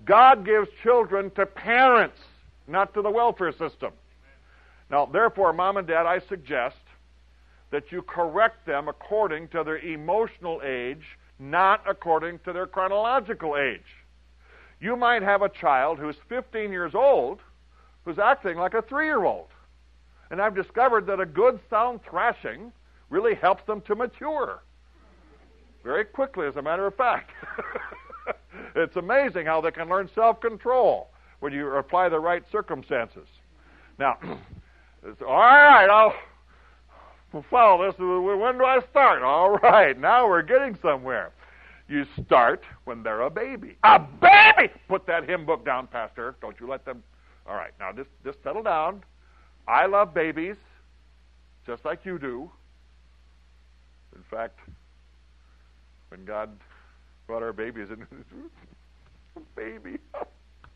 God gives children to parents, not to the welfare system. Now, therefore, Mom and Dad, I suggest that you correct them according to their emotional age, not according to their chronological age. You might have a child who's 15 years old who's acting like a 3-year-old. And I've discovered that a good, sound thrashing really helps them to mature. Very quickly, as a matter of fact. It's amazing how they can learn self-control when you apply the right circumstances. Now, all right, I'll follow this. When do I start? All right, now we're getting somewhere. You start when they're a baby. A baby! Put that hymn book down, Pastor. Don't you let them... All right, now just settle down. I love babies, just like you do. In fact, when God brought our babies in, a baby,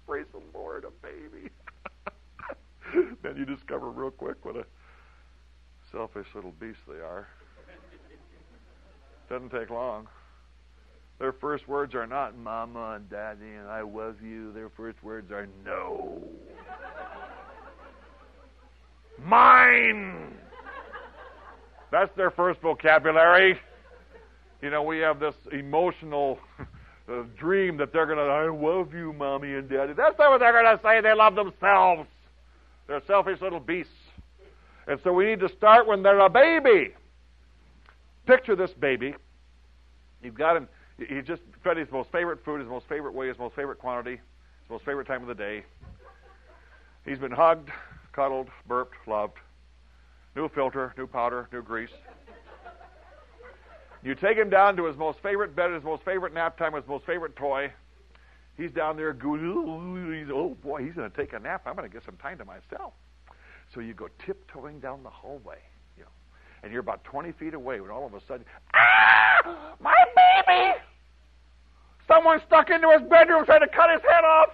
praise the Lord, a baby. Then you discover real quick what a selfish little beast they are. Doesn't take long. Their first words are not Mama and Daddy and I love you. Their first words are no. Mine. That's their first vocabulary. You know, we have this emotional dream that they're going to, I love you, Mommy and Daddy. That's not what they're going to say. They love themselves. They're selfish little beasts. And so we need to start when they're a baby. Picture this baby. You've got him. He just fed his most favorite food, his most favorite way, his most favorite quantity, his most favorite time of the day. He's been hugged, cuddled, burped, loved. New filter, new powder, new grease. You take him down to his most favorite bed, his most favorite nap time, his most favorite toy. He's down there going, oh boy, he's going to take a nap. I'm going to get some time to myself. So you go tiptoeing down the hallway, you know, and you're about 20 feet away when all of a sudden, ah, my baby! Someone stuck into his bedroom trying to cut his head off.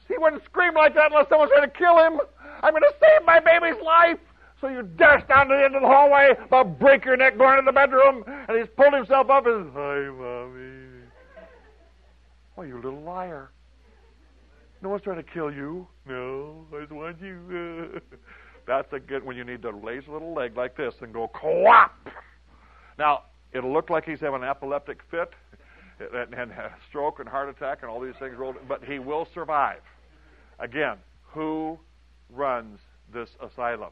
He wouldn't scream like that unless someone's trying to kill him. I'm going to save my baby's life. So you dash down to the end of the hallway, about break your neck going into the bedroom, and he's pulled himself up and says, hi, Mommy. Oh, you little liar. No one's trying to kill you. No, I just want you. That's a good when you need to raise a little leg like this and go quap. Now, it'll look like he's having an epileptic fit and a stroke and heart attack and all these things rolled, but he will survive. Again, who runs this asylum?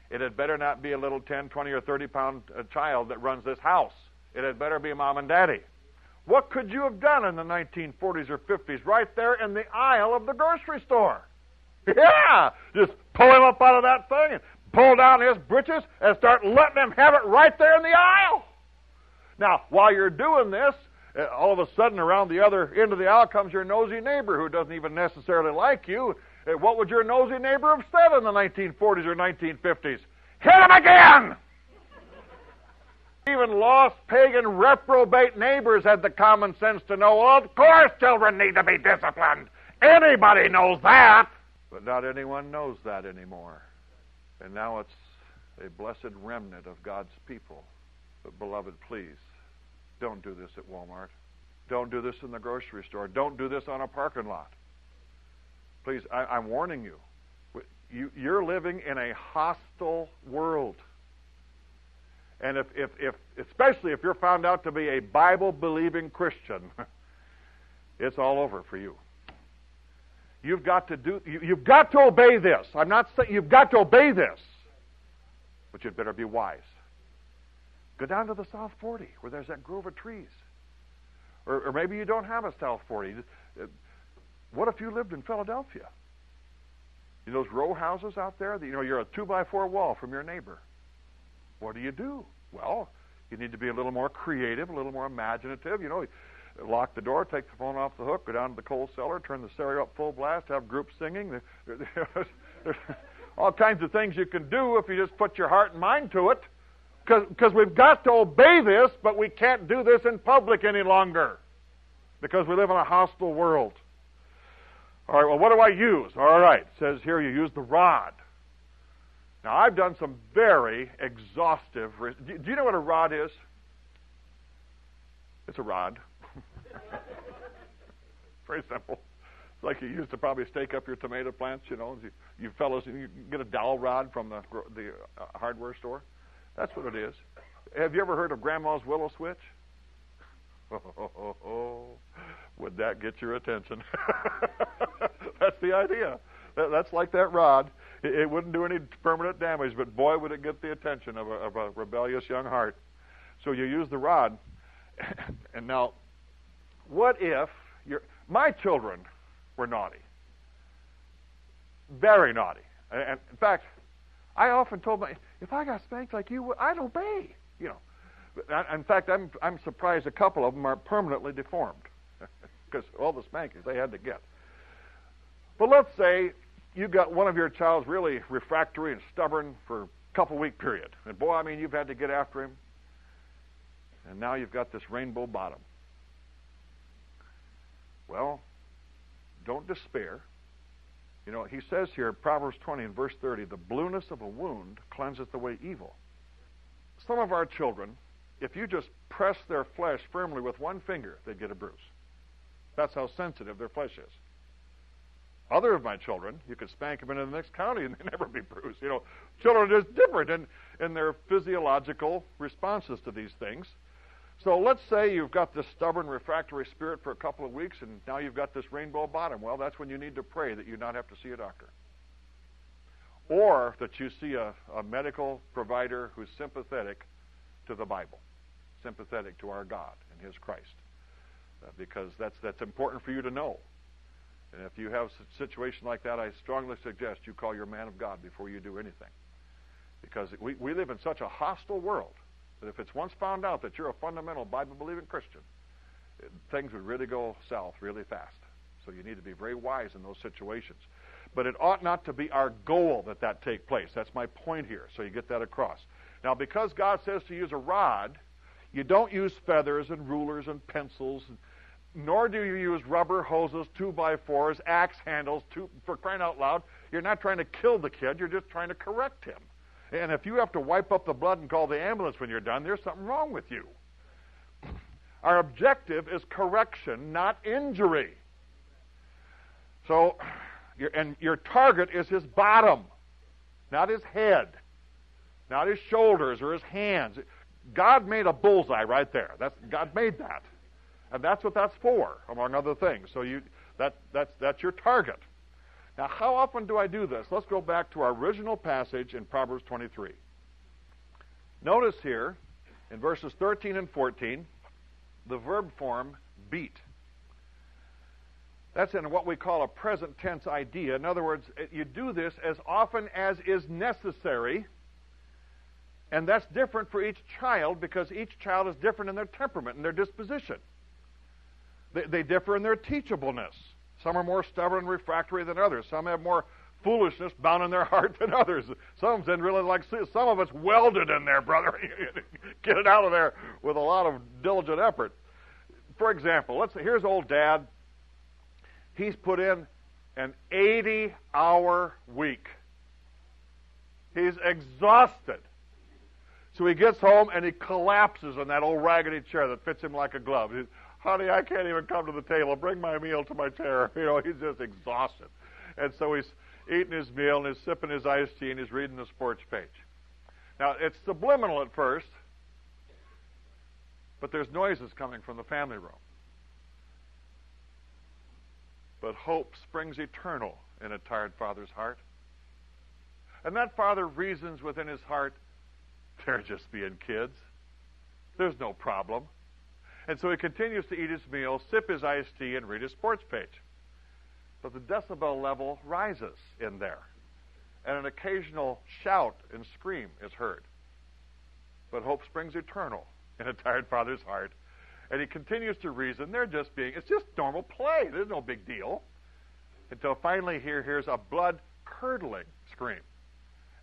It had better not be a little 10, 20, or 30-pound child that runs this house. It had better be Mom and Daddy. What could you have done in the 1940s or 50s right there in the aisle of the grocery store? Yeah! Just pull him up out of that thing and pull down his britches and start letting him have it right there in the aisle. Now, while you're doing this, all of a sudden around the other end of the aisle comes your nosy neighbor who doesn't even necessarily like you. What would your nosy neighbor have said in the 1940s or 1950s? Hit him again! Even lost, pagan, reprobate neighbors had the common sense to know, well, of course children need to be disciplined. Anybody knows that. But not anyone knows that anymore. And now it's a blessed remnant of God's people. But beloved, please, don't do this at Walmart. Don't do this in the grocery store. Don't do this on a parking lot. Please, I'm warning you. You're living in a hostile world. And if especially if you're found out to be a Bible-believing Christian, it's all over for you. You've got to obey this. I'm not saying you've got to obey this, but you'd better be wise. Go down to the South 40 where there's that grove of trees. Or maybe you don't have a South 40. What if you lived in Philadelphia? You know those row houses out there? You know, you're a 2x4 wall from your neighbor. What do? Well, you need to be a little more creative, a little more imaginative. You know, lock the door, take the phone off the hook, go down to the coal cellar, turn the stereo up full blast, have groups singing. There's all kinds of things you can do if you just put your heart and mind to it. Because we've got to obey this, but we can't do this in public any longer. Because we live in a hostile world. All right, well, what do I use? All right, it says here you use the rod. Now, I've done some very exhaustive... Do you know what a rod is? It's a rod. Very simple. It's like you used to probably stake up your tomato plants, You fellows, you get a dowel rod from the hardware store. That's what it is. Have you ever heard of Grandma's willow switch? Would that get your attention? That's the idea. That's like that rod. It wouldn't do any permanent damage, but boy, would it get the attention of a rebellious young heart. So you use the rod. And now, what if my children were naughty? Very naughty. And in fact, I often told if I got spanked like you would, I'd obey. In fact, I'm surprised a couple of them are permanently deformed because all the spankings they had to get. But let's say you got one of your child's really refractory and stubborn for a couple-week period. And boy, you've had to get after him. And now you've got this rainbow bottom. Well, don't despair. He says here, Proverbs 20 and verse 30, the blueness of a wound cleanseth away evil. Some of our children, if you just press their flesh firmly with one finger, they get a bruise. That's how sensitive their flesh is. Other of my children, you could spank them into the next county and they'd never be bruised. Children are just different in their physiological responses to these things. So let's say you've got this stubborn, refractory spirit for a couple of weeks, and now you've got this rainbow bottom. Well, that's when you need to pray that you not have to see a doctor. Or that you see a medical provider who's sympathetic to the Bible, sympathetic to our God and His Christ. Because that's important for you to know. And if you have a situation like that, I strongly suggest you call your man of God before you do anything. Because we live in such a hostile world that if it's once found out that you're a fundamental Bible-believing Christian, things would really go south really fast. So you need to be very wise in those situations. But it ought not to be our goal that take place. That's my point here, so you get that across. Now, because God says to use a rod, you don't use feathers and rulers and pencils, nor do you use rubber hoses, 2x4s, axe handles, for crying out loud. You're not trying to kill the kid, you're just trying to correct him. And if you have to wipe up the blood and call the ambulance when you're done, there's something wrong with you. Our objective is correction, not injury. So, your target is his bottom, not his head, not his shoulders or his hands. God made a bullseye right there. God made that. And that's what that's for, among other things. So that's your target. Now, how often do I do this? Let's go back to our original passage in Proverbs 23. Notice here, in verses 13 and 14, the verb form beat. That's in what we call a present tense idea. In other words, you do this as often as is necessary, and that's different for each child because each child is different in their temperament and their disposition. They differ in their teachableness. Some are more stubborn and refractory than others. Some have more foolishness bound in their heart than others. Some of them really like some of it's welded in there, brother. Get it out of there with a lot of diligent effort. For example, here's old Dad. He's put in an 80-hour week. He's exhausted. So he gets home and he collapses in that old raggedy chair that fits him like a glove. Honey, I can't even come to the table. Bring my meal to my chair. He's just exhausted. And so he's eating his meal and he's sipping his iced tea and he's reading the sports page. Now, it's subliminal at first, but there's noises coming from the family room. But hope springs eternal in a tired father's heart. And that father reasons within his heart, they're just being kids. There's no problem. And so he continues to eat his meal, sip his iced tea, and read his sports page. But the decibel level rises in there, and an occasional shout and scream is heard. But hope springs eternal in a tired father's heart. And he continues to reason, it's just normal play. There's no big deal. Until finally he hears a blood-curdling scream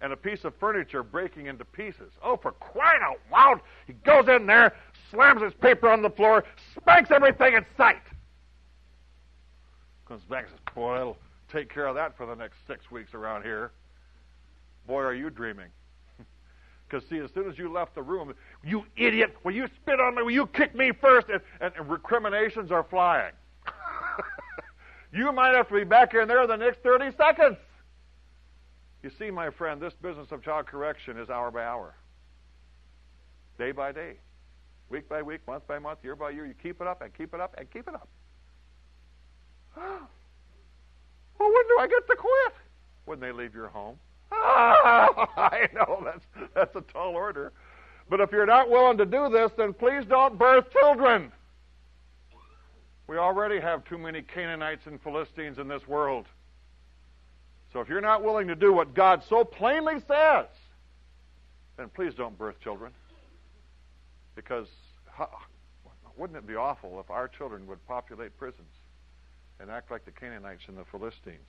and a piece of furniture breaking into pieces. Oh, for crying out loud! He goes in there, slams his paper on the floor, spanks everything in sight. Comes back and says, boy, I'll take care of that for the next 6 weeks around here. Boy, are you dreaming. Because, see, as soon as you left the room, you idiot, will you spit on me, will you kick me first? And recriminations are flying. You might have to be back in there the next 30 seconds. You see, my friend, this business of child correction is hour by hour, day by day, week by week, month by month, year by year. You keep it up and keep it up and keep it up. Well, when do I get to quit? When they leave your home. I know that's a tall order. But if you're not willing to do this, then please don't birth children. We already have too many Canaanites and Philistines in this world. So if you're not willing to do what God so plainly says, then please don't birth children. Because wouldn't it be awful if our children would populate prisons and act like the Canaanites and the Philistines?